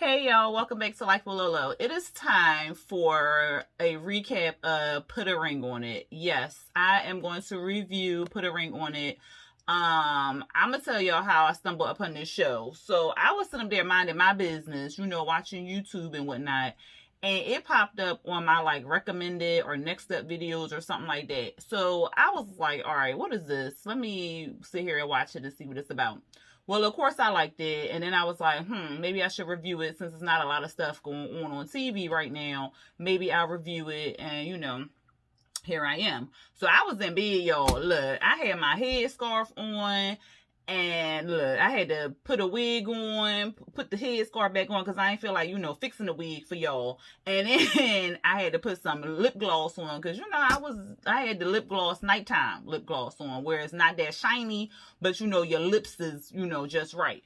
Hey y'all, welcome back to Life with Lolo. It is time for a recap of Put a Ring on It. Yes, I am going to review Put a Ring on It. I'm gonna tell y'all how I stumbled upon this show. So I was sitting there minding my business, watching YouTube and whatnot, and it popped up on my recommended or next up videos or something like that. So I was like, all right, what is this? Let me sit here and watch it and see what it's about. Well, of course I liked it, and then I was like, maybe I should review it since there's not a lot of stuff going on TV right now. Maybe I'll review it, and here I am. So I was in bed, y'all. Look, I had my headscarf on, and look, I had to put a wig on, put the headscarf back on, because I ain't feel like, fixing the wig for y'all. And then I had to put some lip gloss on, because, I had the nighttime lip gloss on, where it's not that shiny, but, your lips is, just right.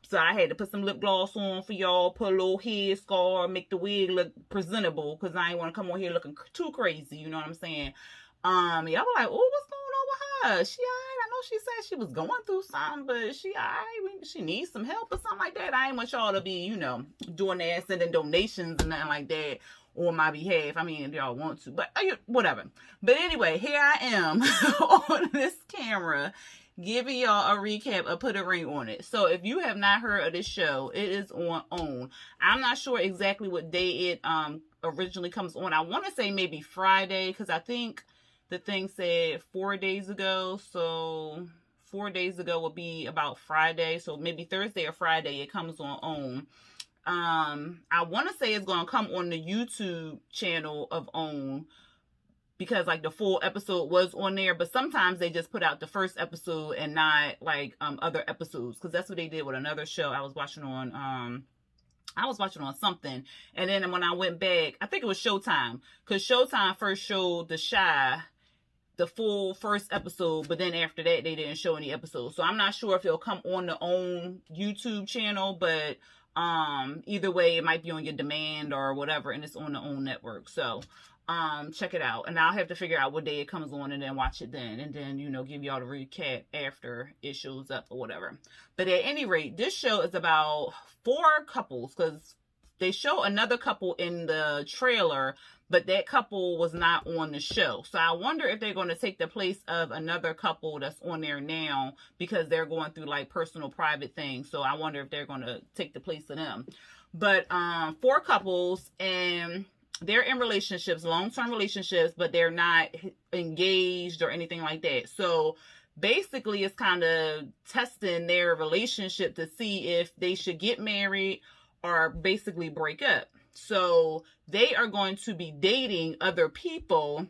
So I had to put some lip gloss on for y'all, put a little headscarf, make the wig look presentable, because I ain't want to come on here looking too crazy, you know what I'm saying? Y'all were like, oh, what's going on with her? She alright? I know she said she was going through something, but she alright? She needs some help or something like that. I ain't want y'all to be, doing that, sending donations and nothing like that on my behalf. I mean, if y'all want to, but whatever. But anyway, here I am on this camera giving y'all a recap of Put a Ring on It. So if you have not heard of this show, it is on OWN. I'm not sure exactly what day it originally comes on. I want to say maybe Friday, because I think the thing said 4 days ago. So 4 days ago would be about Friday. So maybe Thursday or Friday it comes on OWN. I want to say it's going to come on the YouTube channel of OWN, because the full episode was on there, but sometimes they just put out the first episode and not other episodes, because that's what they did with another show I was watching on something. And then when I went back, I think it was Showtime, because Showtime first showed the Shy the full first episode, but then after that they didn't show any episodes. So I'm not sure if it'll come on the OWN YouTube channel, but either way it might be on your demand or whatever, and it's on the OWN network. So check it out, and I'll have to figure out what day it comes on and then watch it then, and then give y'all the recap after it shows up or whatever. But at any rate, this show is about 4 couples, because they show another couple in the trailer, but that couple was not on the show. So I wonder if they're going to take the place of another couple that's on there now, because they're going through personal private things. So I wonder if they're going to take the place of them. But 4 couples, and they're in relationships, long-term relationships, but they're not engaged or anything like that. So basically it's kind of testing their relationship to see if they should get married or basically break up. So they are going to be dating other people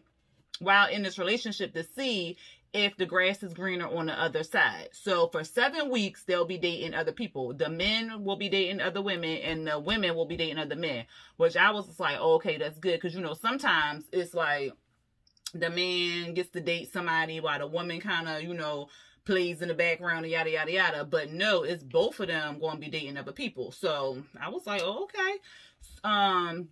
while in this relationship to see if the grass is greener on the other side. So for 7 weeks, they'll be dating other people. The men will be dating other women, and the women will be dating other men, which I was just like, oh, okay, that's good. Because, sometimes it's the man gets to date somebody while the woman kind of, plays in the background and yada, yada, yada. But no, it's both of them going to be dating other people. So I was like, oh, okay.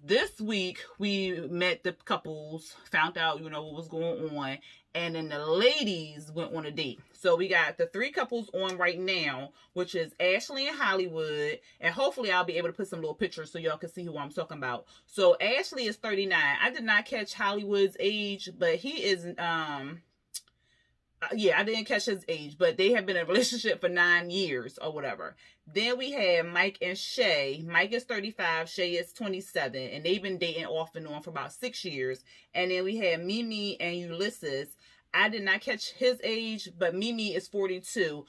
This week we met the couples, found out, what was going on, and then the ladies went on a date. So we got the 3 couples on right now, which is Ashley and Hollywood, and hopefully I'll be able to put some little pictures so y'all can see who I'm talking about. So Ashley is 39. I did not catch Hollywood's age, but he is, I didn't catch his age, but they have been in a relationship for 9 years or whatever. Then we have Mike and Shay. Mike is 35, Shay is 27, and they've been dating off and on for about 6 years. And then we have Mimi and Ulysses. I did not catch his age, but Mimi is 42.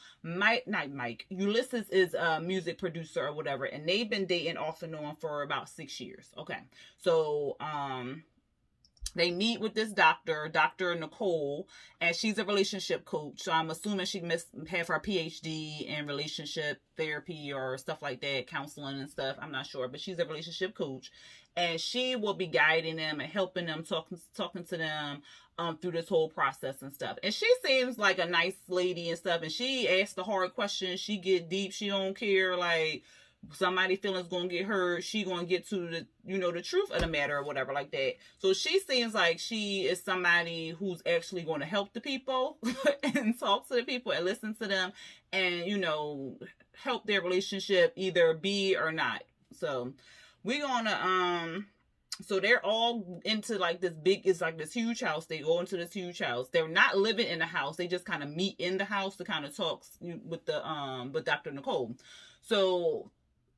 Ulysses is a music producer or whatever, and they've been dating off and on for about 6 years. Okay, so they meet with this doctor, Dr. Nicole, and she's a relationship coach. So I'm assuming she must have her PhD in relationship therapy or stuff like that, counseling and stuff. I'm not sure, but she's a relationship coach, and she will be guiding them and helping them, talking to them through this whole process and stuff. And she seems like a nice lady and stuff, and she asks the hard questions. She get deep. She don't care somebody feelings gonna get hurt, she gonna get to the the truth of the matter or whatever like that. So she seems like she is somebody who's actually going to help the people and talk to the people and listen to them and help their relationship either be or not. So we're gonna so they're all into like this big, it's like this huge house. They go into this huge house. They're not living in the house. They just kind of meet in the house to kind of talk with Dr. Nicole. So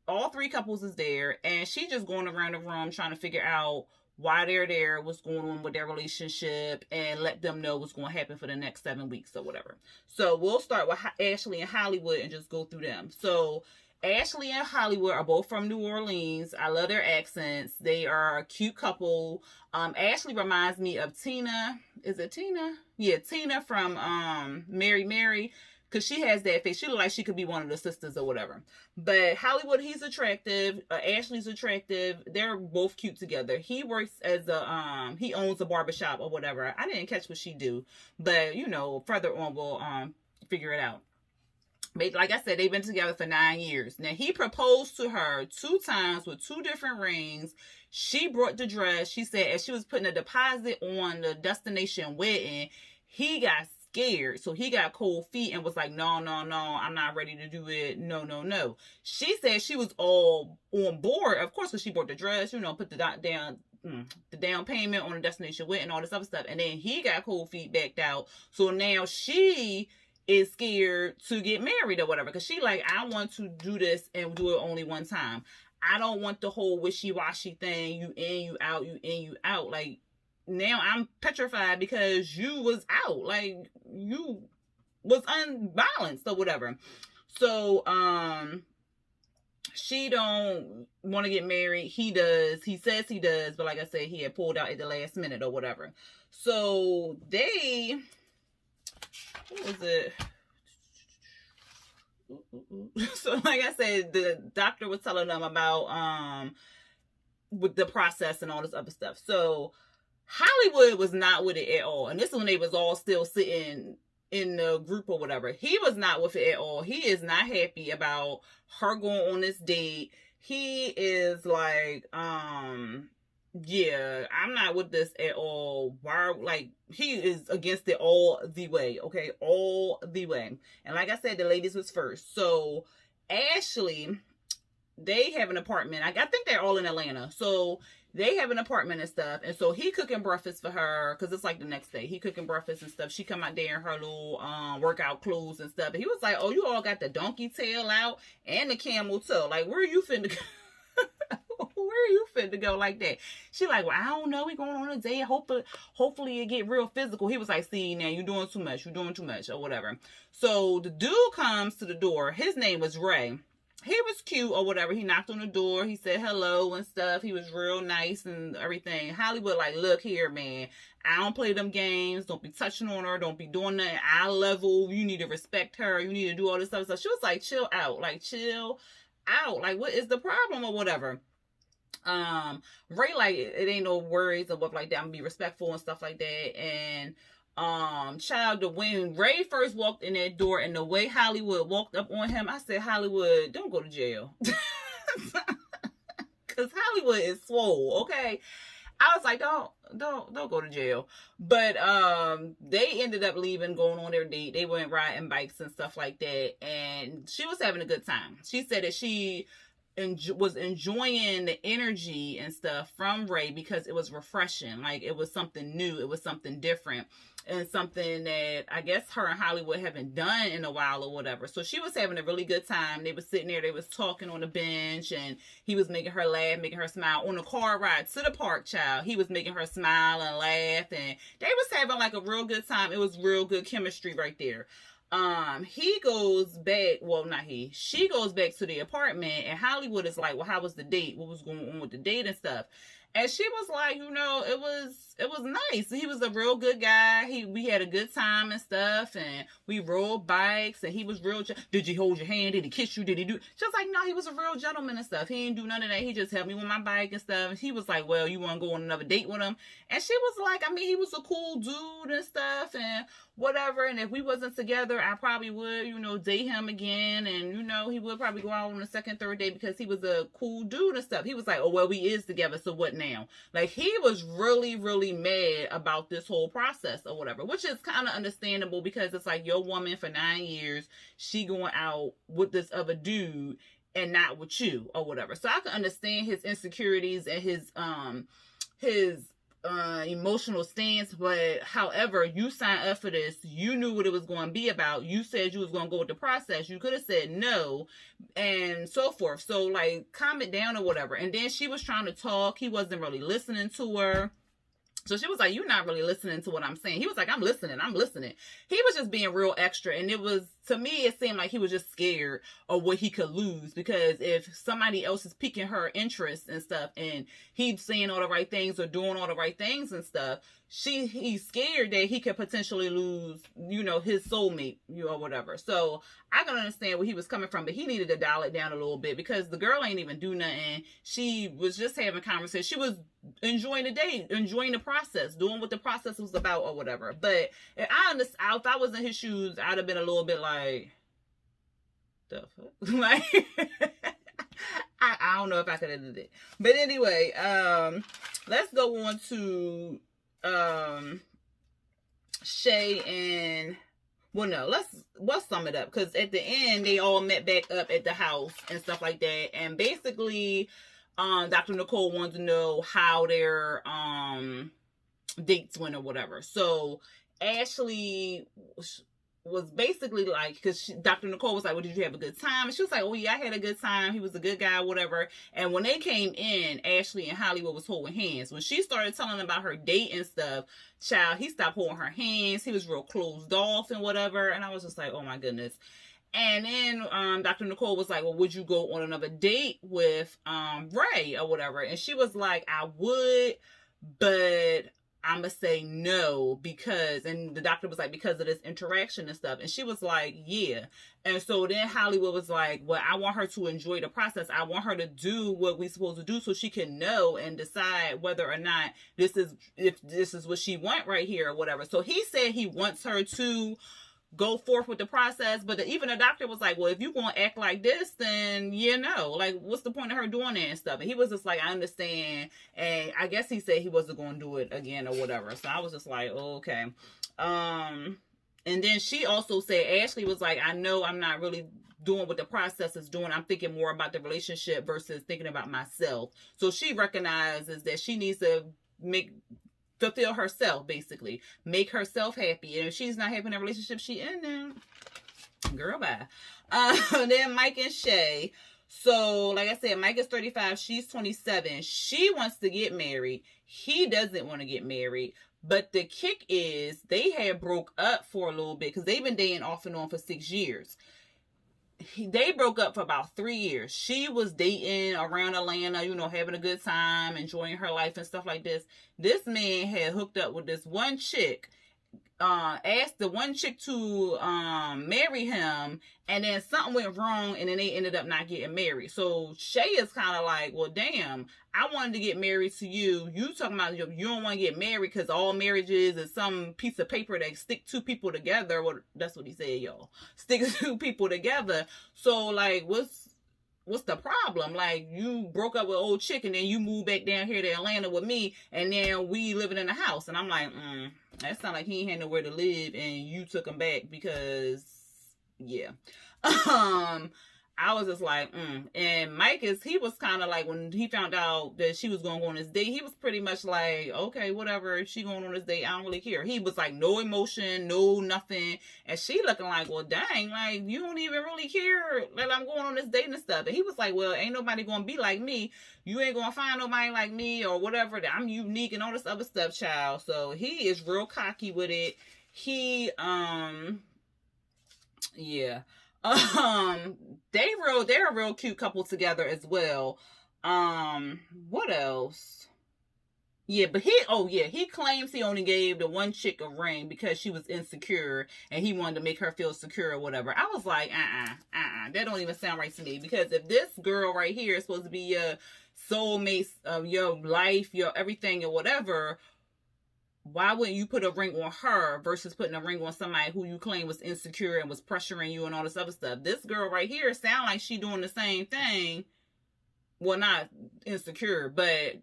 all three couples is there, and she just going around the room trying to figure out why they're there, what's going on with their relationship, and let them know what's going to happen for the next 7 weeks or whatever. So we'll start with Ashley and Hollywood and just go through them. So Ashley and Hollywood are both from New Orleans. I love their accents. They are a cute couple. Ashley reminds me of Tina. Is it Tina? Yeah, Tina from Mary. Because she has that face. She looks like she could be one of the sisters or whatever. But Hollywood, he's attractive. Ashley's attractive. They're both cute together. He works as he owns a barbershop or whatever. I didn't catch what she do. But, further on, we'll figure it out. But like I said, they've been together for 9 years. Now, he proposed to her 2 times with 2 different rings. She brought the dress. She said as she was putting a deposit on the destination wedding, he got scared. So he got cold feet and was like, no, I'm not ready to do it. No. She said she was all on board, of course, because she bought the dress, put the down payment on the destination wedding and all this other stuff. And then he got cold feet, backed out. So now she is scared to get married or whatever, because she like, I want to do this and do it only one time. I don't want the whole wishy-washy thing, you in, you out. Like, now I'm petrified because you was out, like you was unbalanced or whatever. So she don't want to get married. He does. He says he does, but like I said, he had pulled out at the last minute or whatever. So they, what was it? So like I said, the doctor was telling them about with the process and all this other stuff. So Hollywood was not with it at all. And this is when they was all still sitting in the group or whatever. He was not with it at all. He is not happy about her going on this date. He is like, yeah, I'm not with this at all. Why? Like, he is against it all the way. Okay, all the way. And like I said, the ladies was first. So Ashley, they have an apartment. I think they're all in Atlanta. So they have an apartment and stuff. And so he cooking breakfast for her, because it's like the next day. He cooking breakfast and stuff. She come out there in her little workout clothes and stuff. And he was like, oh, you all got the donkey tail out and the camel toe. Like, where are you finna go? Where are you finna go like that? She like, well, I don't know. We going on a date. Hopefully it get real physical. He was like, see, now you're doing too much. You're doing too much or whatever. So the dude comes to the door. His name was Ray. He was cute or whatever. He knocked on the door. He said hello and stuff. He was real nice and everything. Hollywood like, look here, man. I don't play them games. Don't be touching on her. Don't be doing that eye level. You need to respect her. You need to do all this other stuff. She was like, chill out. Like, chill out. Like, what is the problem or whatever? Ray, like, it ain't no worries or stuff like that. I'm gonna be respectful and stuff like that. And when Ray first walked in that door and the way Hollywood walked up on him, I said, Hollywood, don't go to jail. Because Hollywood is swole, okay? I was like, don't go to jail. But they ended up leaving, going on their date. They went riding bikes and stuff like that. And she was having a good time. She said that she was enjoying the energy and stuff from Ray because it was refreshing. Like, it was something new. It was something different. And something that I guess her and Hollywood haven't done in a while or whatever. So she was having a really good time. They were sitting there. They was talking on the bench. And he was making her laugh, making her smile. On the car ride to the park, child, he was making her smile and laugh. And they was having like a real good time. It was real good chemistry right there. He goes back, she goes back to the apartment, and Hollywood is like, well, how was the date? What was going on with the date and stuff? And she was like, it was nice. He was a real good guy. We had a good time and stuff, and we rode bikes, and he was real. Did you hold your hand? Did he kiss you? Did he do? Just like, no, he was a real gentleman and stuff. He didn't do none of that. He just helped me with my bike and stuff. And he was like, well, you want to go on another date with him? And she was like, I mean, he was a cool dude and stuff, and whatever. And if we wasn't together, I probably would, date him again. And, he would probably go out on a second, third date because he was a cool dude and stuff. He was like, oh, well, we is together. So what now? Like, he was really, really mad about this whole process or whatever, which is kind of understandable because it's like your woman for 9 years, she going out with this other dude. and not with you or whatever. So I can understand his insecurities and his emotional stance, but however, you signed up for this, you knew what it was going to be about, you said you was going to go with the process, you could have said no and so forth. So like, calm it down or whatever. And then she was trying to talk, he wasn't really listening to her. So she was like, you're not really listening to what I'm saying. He was like, I'm listening. He was just being real extra. And it was, to me, it seemed like he was just scared of what he could lose. Because if somebody else is piquing her interest and stuff, and he's saying all the right things or doing all the right things and stuff, he's scared that he could potentially lose, his soulmate, or whatever. So I can understand where he was coming from, but he needed to dial it down a little bit, because the girl ain't even do nothing. She was just having conversation. She was enjoying the date, enjoying the process, doing what the process was about or whatever. But if I was in his shoes, I'd have been a little bit like, the fuck? Like, I don't know if I could have did it. But anyway, let's go on to Shay and, well, no, let's sum it up, because at the end they all met back up at the house and stuff like that. And basically Dr. Nicole wanted to know how their dates went or whatever. So Ashley was basically like, because Dr. Nicole was like, well, did you have a good time? And she was like, oh yeah, I had a good time. He was a good guy, whatever. And when they came in, Ashley and Hollywood was holding hands. When she started telling about her date and stuff, child, he stopped holding her hands. He was real closed off and whatever. And I was just like, oh my goodness. And then Dr. Nicole was like, well, would you go on another date with Ray or whatever? And she was like, I would, but I'm going to say no, because, and the doctor was like, because of this interaction and stuff. And she was like, yeah. And so then Hollywood was like, well, I want her to enjoy the process. I want her to do what we're supposed to do so she can know and decide whether or not if this is what she want right here or whatever. So he said he wants her to go forth with the process, but even the doctor was like, well, if you're going to act like this, then like, what's the point of her doing that and stuff? And he was just like, I understand. And I guess he said he wasn't going to do it again or whatever. So I was just like, oh, okay. And then she also said, Ashley was like, I know I'm not really doing what the process is doing. I'm thinking more about the relationship versus thinking about myself. So she recognizes that she needs to fulfill herself, basically. Make herself happy. And if she's not happy in a relationship she in, then girl, bye. Then Mike and Shay. So, like I said, Mike is 35. She's 27. She wants to get married. He doesn't want to get married. But the kick is they had broke up for a little bit, because they've been dating off and on for 6 years. They broke up for about 3 years. She was dating around Atlanta, having a good time, enjoying her life and stuff like this. This man had hooked up with this one chick, asked the one chick to marry him, and then something went wrong, and then they ended up not getting married. So Shay is kind of like, well, damn, I wanted to get married to you. You talking about you don't want to get married because all marriages is some piece of paper that stick two people together. Well, that's what he said, y'all. Stick two people together. So, like, what's the problem? Like, you broke up with old chick, and then you moved back down here to Atlanta with me, and then we living in a house. And I'm like, that sound like he ain't had nowhere to live, and you took him back because, yeah. I was just like, And Mike he was kind of like, when he found out that she was going to go on this date, he was pretty much like, okay, whatever, she going on this date, I don't really care. He was like, no emotion, no nothing. And she looking like, well, dang, like, you don't even really care that I'm going on this date and stuff. And he was like, well, ain't nobody going to be like me. You ain't going to find nobody like me or whatever, that I'm unique and all this other stuff, child. So he is real cocky with it. Yeah. They're a real cute couple together as well. What else? Yeah, but he claims he only gave the one chick a ring because she was insecure and he wanted to make her feel secure or whatever. I was like, that don't even sound right to me, because if this girl right here is supposed to be your soulmate of your life, your everything or whatever, why wouldn't you put a ring on her versus putting a ring on somebody who you claim was insecure and was pressuring you and all this other stuff? This girl right here sound like she doing the same thing. Well, not insecure, but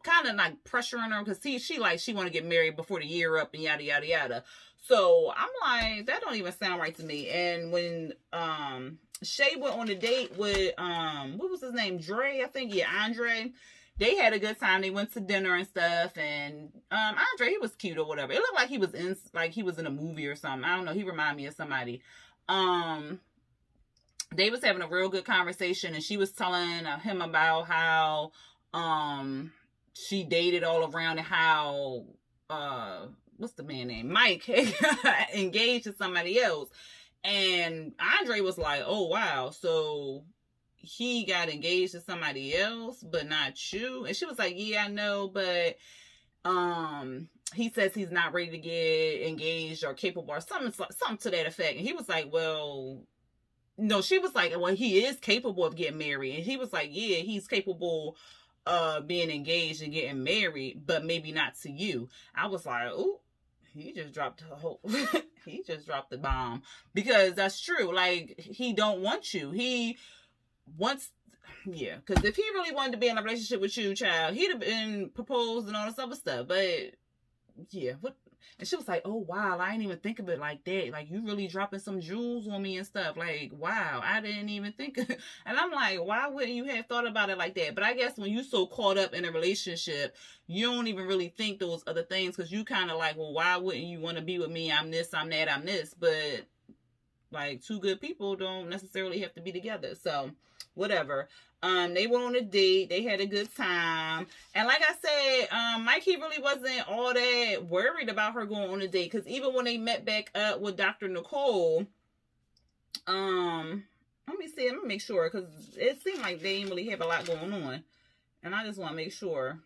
kind of like pressuring her because she want to get married before the year up and yada yada yada. So I'm like, that don't even sound right to me. And when Shay went on a date with what was his name, Dre, I think, yeah, Andre. They had a good time. They went to dinner and stuff. And Andre, he was cute or whatever. It looked like he was in a movie or something. I don't know. He reminded me of somebody. They was having a real good conversation, and she was telling him about how she dated all around and how what's the man name, Mike, engaged to somebody else. And Andre was like, oh wow, so he got engaged to somebody else but not you? And she was like, yeah, I know, but he says he's not ready to get engaged or capable or something to that effect. And he was like, well, no. She was like, well, he is capable of getting married. And he was like, yeah, he's capable of being engaged and getting married, but maybe not to you. I was like, ooh, he just dropped the whole he just dropped the bomb. Because that's true. Like, he don't want you. He wants, yeah, because if he really wanted to be in a relationship with you, child, he'd have been proposed and all this other stuff. But yeah, what? And she was like, oh wow, I didn't even think of it like that. Like, you really dropping some jewels on me and stuff. Like, wow, I didn't even think of it. And I'm like, why wouldn't you have thought about it like that? But I guess when you so caught up in a relationship, you don't even really think those other things, because you kind of like, well, why wouldn't you want to be with me? I'm this, I'm that, I'm this. But like, two good people don't necessarily have to be together. So whatever. They went on a date. They had a good time. And like I said, Mike, he really wasn't all that worried about her going on a date. Because even when they met back up with Dr. Nicole, let me see. Let me make sure. Because it seemed like they didn't really have a lot going on. And I just want to make sure.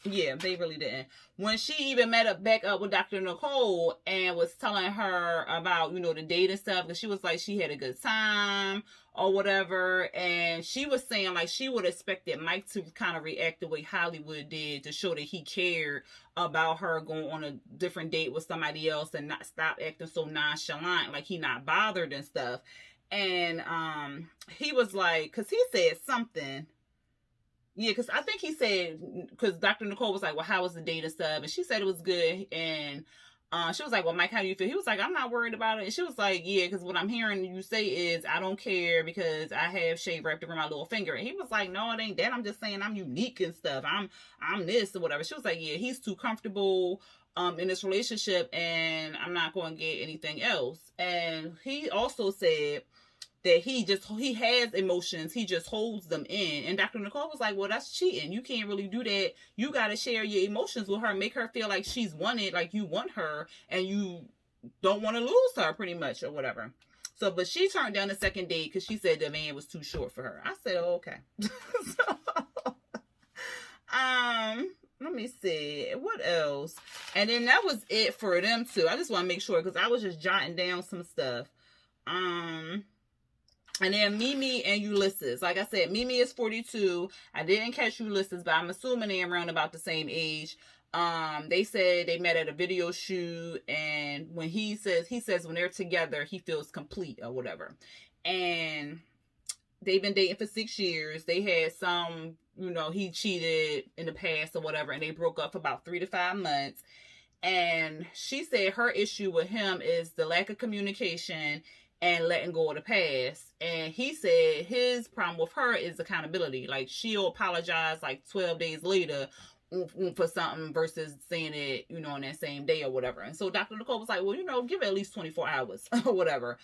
Yeah, they really didn't. When she even met back up with Dr. Nicole and was telling her about, you know, the date and stuff, because she was like, she had a good time or whatever. And she was saying, like, she would expect Mike to kind of react the way Hollywood did to show that he cared about her going on a different date with somebody else and not stop acting so nonchalant, like he not bothered and stuff. And he was like, because he said something. Yeah, because I think he said, because Dr. Nicole was like, well, how was the date and stuff? And she said it was good. And she was like, well, Mike, how do you feel? He was like, I'm not worried about it. And she was like, yeah, because what I'm hearing you say is, I don't care because I have Shay wrapped around my little finger. And he was like, no, it ain't that. I'm just saying I'm unique and stuff. I'm this or whatever. She was like, yeah, he's too comfortable in this relationship and I'm not going to get anything else. And he also said that he has emotions, he just holds them in. And Dr. Nicole was like, well, that's cheating. You can't really do that. You got to share your emotions with her, make her feel like she's wanted, like you want her, and you don't want to lose her, pretty much, or whatever. So, but she turned down the second date because she said the man was too short for her. I said, oh, okay. So, let me see. What else? And then that was it for them too. I just want to make sure, because I was just jotting down some stuff. And then Mimi and Ulysses. Like I said, Mimi is 42. I didn't catch Ulysses, but I'm assuming they're around about the same age. They said they met at a video shoot, and when he says when they're together, he feels complete or whatever. And they've been dating for 6 years. They had some, you know, he cheated in the past or whatever, and they broke up for about 3 to 5 months. And she said her issue with him is the lack of communication and letting go of the past. And he said his problem with her is accountability. Like, she'll apologize like 12 days later for something versus saying it, you know, on that same day or whatever. And so Dr. Nicole was like, well, you know, give it at least 24 hours or whatever.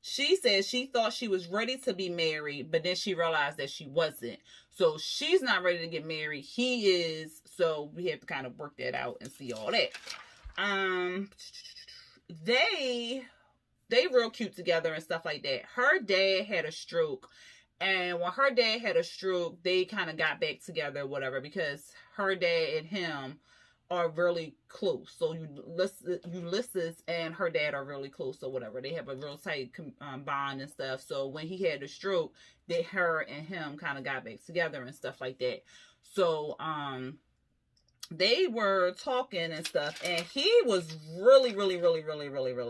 She said she thought she was ready to be married, but then she realized that she wasn't. So she's not ready to get married. He is. So we have to kind of work that out and see all that. They real cute together and stuff like that. Her dad had a stroke, and when her dad had a stroke, they kind of got back together or whatever, because her dad and him are really close. So Ulysses and her dad are really close or whatever. They have a real tight bond and stuff. So when he had the stroke, her and him kind of got back together and stuff like that. So they were talking and stuff, and he was really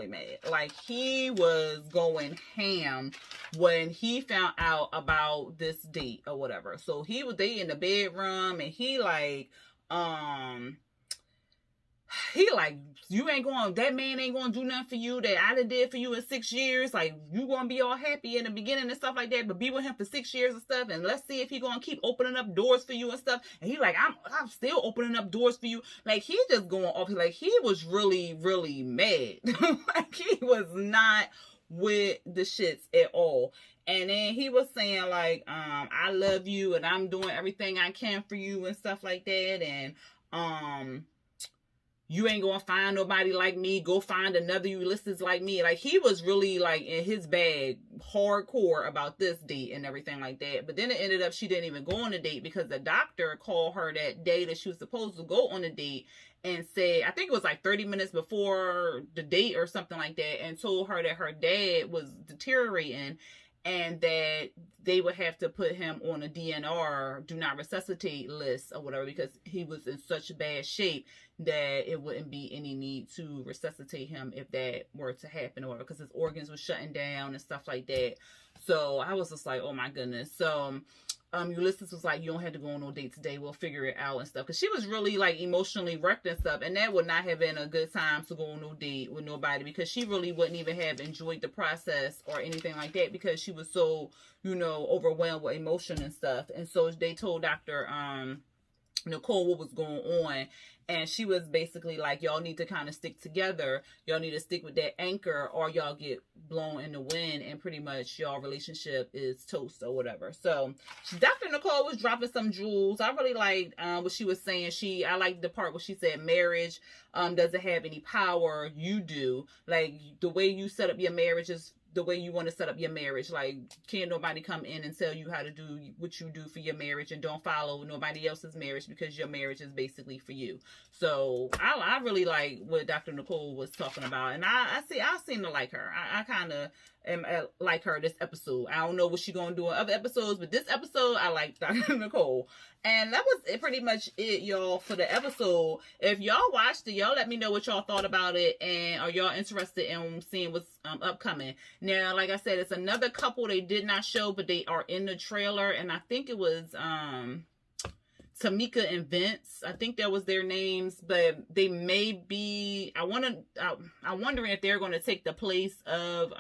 mad. Like, he was going ham when he found out about this date or whatever. So they in the bedroom, and he like, you ain't going, that man ain't going to do nothing for you that I did for you in 6 years. Like, you going to be all happy in the beginning and stuff like that, but be with him for 6 years and stuff, and let's see if he going to keep opening up doors for you and stuff. And he like, I'm still opening up doors for you. Like, he just going off. Like, he was really mad. Like, he was not with the shits at all. And then he was saying like, I love you, and I'm doing everything I can for you and stuff like that. And, you ain't gonna find nobody like me. Go find another Ulysses like me. Like, he was really like in his bag hardcore about this date and everything like that. But then it ended up she didn't even go on a date, because the doctor called her that day that she was supposed to go on a date and said, I think it was like 30 minutes before the date or something like that, and told her that her dad was deteriorating and that they would have to put him on a DNR, do not resuscitate list or whatever, because he was in such bad shape that it wouldn't be any need to resuscitate him if that were to happen, or because his organs were shutting down and stuff like that. So I was just like, oh my goodness. So Ulysses was like, you don't have to go on no date today, we'll figure it out and stuff, because she was really like emotionally wrecked and stuff, and that would not have been a good time to go on no date with nobody, because she really wouldn't even have enjoyed the process or anything like that, because she was so, you know, overwhelmed with emotion and stuff. And so they told Dr. Nicole what was going on, and she was basically like, y'all need to kind of stick together, y'all need to stick with that anchor, or y'all get blown in the wind, and pretty much y'all relationship is toast or whatever. So Dr. Nicole was dropping some jewels. I really liked what she was saying. I liked the part where she said marriage doesn't have any power, you do. Like, the way you set up your marriage is the way you want to set up your marriage. Like, can't nobody come in and tell you how to do what you do for your marriage, and don't follow nobody else's marriage, because your marriage is basically for you. So I really like what Dr. Nicole was talking about, and I seem to like her. I kind of am like her this episode. I don't know what she's gonna do in other episodes, but this episode I like Dr. Nicole. And that was pretty much it, y'all, for the episode. If y'all watched it, y'all let me know what y'all thought about it, and are y'all interested in seeing what's upcoming. Now, like I said, it's another couple they did not show, but they are in the trailer, and I think it was Tamika and Vince. I think that was their names, but they may be, I'm wondering if they're going to take the place of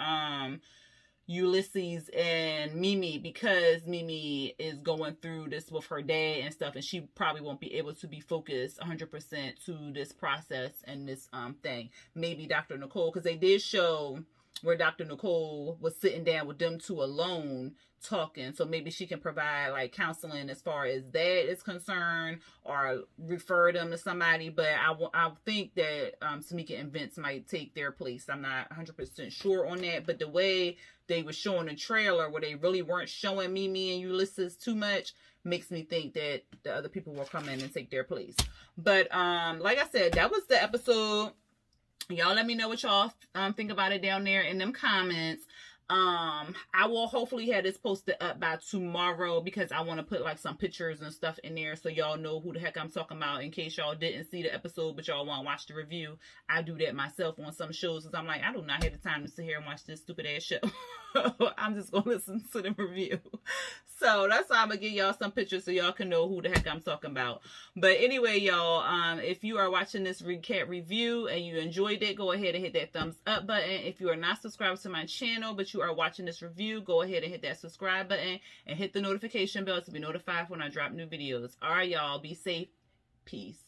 Ulysses and Mimi, because Mimi is going through this with her dad and stuff, and she probably won't be able to be focused 100% to this process and this thing. Maybe Dr. Nicole, because they did show where Dr. Nicole was sitting down with them two alone talking, so maybe she can provide like counseling as far as that is concerned, or refer them to somebody. But I think that Tamika and Vince might take their place. I'm not 100% sure on that, but the way they were showing the trailer, where they really weren't showing Mimi and Ulysses too much, makes me think that the other people will come in and take their place. But like I said, that was the episode. Y'all let me know what y'all think about it down there in them comments. I will hopefully have this posted up by tomorrow, because I want to put like some pictures and stuff in there so y'all know who the heck I'm talking about, in case y'all didn't see the episode but y'all want to watch the review. I do that myself on some shows, because I'm like, I do not have the time to sit here and watch this stupid ass show. I'm just gonna listen to the review. So that's why I'm gonna give y'all some pictures so y'all can know who the heck I'm talking about. But anyway, y'all, if you are watching this recap review and you enjoyed it, go ahead and hit that thumbs up button. If you are not subscribed to my channel but you are watching this review, go ahead and hit that subscribe button and hit the notification bell to be notified when I drop new videos. All right, y'all, be safe. Peace.